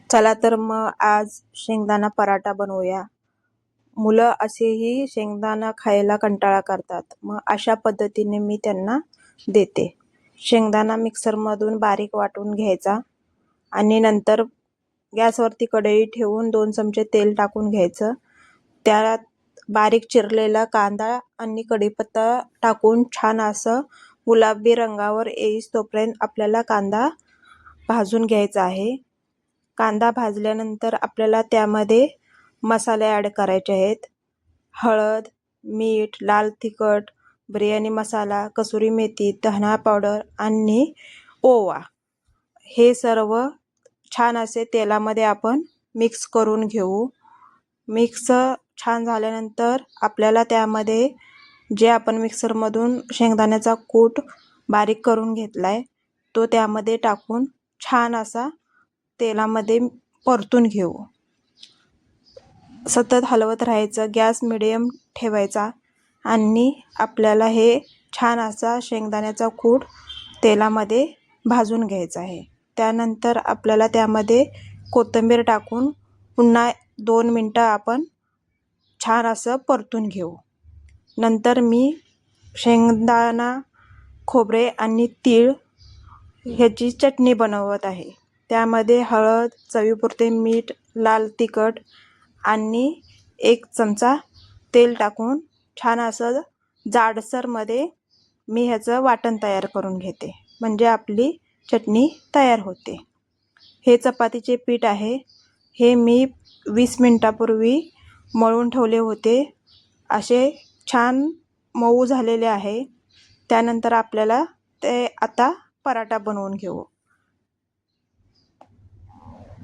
चला तर मग आज शेंगदाणा पराठा बनवूया. मुलं असेही शेंगदाणा खायला कंटाळा करतात. मग अशा पद्धतीने मी त्यांना देते. शेंगदाणा मिक्सरमधून बारीक वाटून घ्यायचा आणि नंतर गॅसवरती कढई ठेवून 2 चमचे तेल टाकून घ्यायचं. त्यात बारीक चिरलेला कांदा आणि कढीपत्ता टाकून छान असं गुलाबी रंगावर येईस्तोपर्यंत आपल्याला कांदा भाजून घ्यायचा आहे. कांदा भाजल्यानंतर आपल्याला त्यामध्ये मसाले ॲड करायचे आहेत. हळद, मीठ, लाल तिखट, बिर्याणी मसाला, कसुरी मेथी, धना पावडर आणि ओवा हे सर्व छान असे तेलामध्ये आपण मिक्स करून घेऊ. मिक्स छान झाल्यानंतर आपल्याला त्यामध्ये जे आपण मिक्सरमधून शेंगदाण्याचा कूट बारीक करून घेतला आहे तो त्यामध्ये टाकून छान असा तेलामध्ये परतून घेऊ. सतत हलवत राहायचं, गॅस मिडियम ठेवायचा आणि आपल्याला हे छान असा शेंगदाण्याचा कूट तेलामध्ये भाजून घ्यायचा आहे. त्यानंतर आपल्याला त्यामध्ये कोथिंबीर टाकून पुन्हा 2 मिनटं आपण छान असं परतून घेऊ. नंतर मी शेंगदाणा, खोबरे आणि तीळ ह्याची चटणी बनवत आहे. त्यामध्ये हळद, चवीपुरते मीठ, लाल तिखट आणि 1 चमचा तेल टाकून छान असं जाडसरमध्ये मी ह्याचं वाटण तयार करून घेते, म्हणजे आपली चटणी तयार होते. हे चपातीचे पीठ आहे. हे मी 20 मिनटापूर्वी मळून ठेवले होते. असे छान मऊ झालेले आहे. त्यानंतर आपल्याला ते आता पराठा बनवून घेऊ.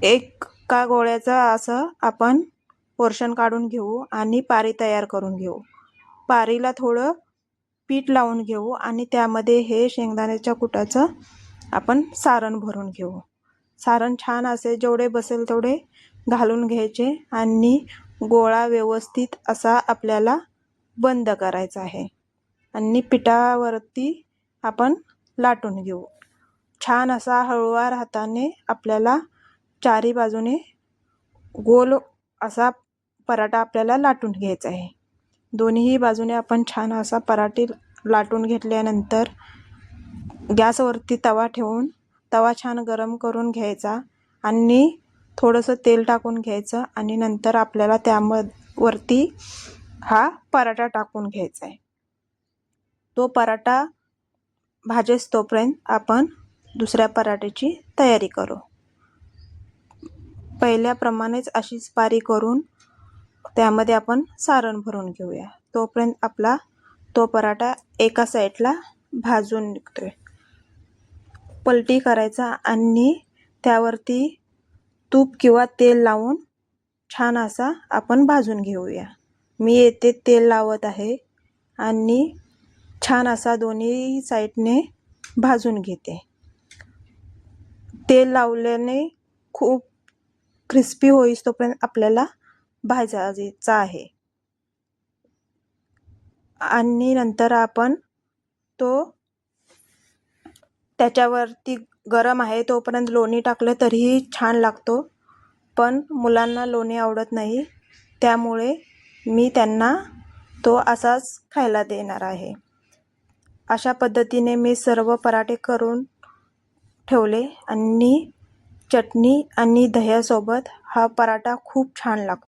एका गोळ्याचा असं आपण पोर्शन काढून घेऊ आणि पारी तयार करून घेऊ. पारीला थोडं पीठ लावून घेऊ आणि त्यामध्ये हे शेंगदाण्याच्या कुटाचं आपण सारण भरून घेऊ. सारण छान असे जेवढे बसेल तेवढे घालून घ्यायचे आणि गोळा व्यवस्थित असा आपल्याला बंद करायचा आहे आणि पिठावरती आपण लाटून घेऊ. छान असा हळूवार हाताने आपल्याला चारी बाजूने गोल असा पराठा आपल्याला लाटून घ्यायचा आहे. दोन्ही बाजूने आपण छान असा पराठा लाटून घेतल्यानंतर गॅसवरती तवा ठेवून तवा छान गरम करून घ्यायचा आणि थोडंसं तेल टाकून घ्यायचं आणि नंतर आपल्याला त्यावरती हा पराठा टाकून घ्यायचा आहे. तो पराठा भाजेस तोपर्यंत आपण दुसऱ्या पराठ्याची तयारी करू. पहिल्याप्रमाणेच अशीच पारी करून त्यामध्ये आपण सारण भरून घेऊया. तोपर्यंत आपला तो पराठा एका साईडला भाजून निघतोय. पलटी करायचा आणि त्यावरती तूप किंवा तेल लावून छान असा आपण भाजून घेऊया. मी येथे तेल लावत आहे आणि छान असा दोन्ही साईडने भाजून घेते. तेल लावल्याने खूप क्रिस्पी होईस तोपर्यंत आपल्याला भाजायचा आहे आणि नंतर आपण तो त्याच्यावरती गरम आहे तोपर्यंत लोणी टाकलं तरीही छान लागतो, पण मुलांना लोणी आवडत नाही, त्यामुळे मी त्यांना तो असाच खायला देणार आहे. अशा पद्धतीने मी सर्व पराठे करून ठेवले आणि चटणी आणि दह्यासोबत हा पराठा खूप छान लागतो.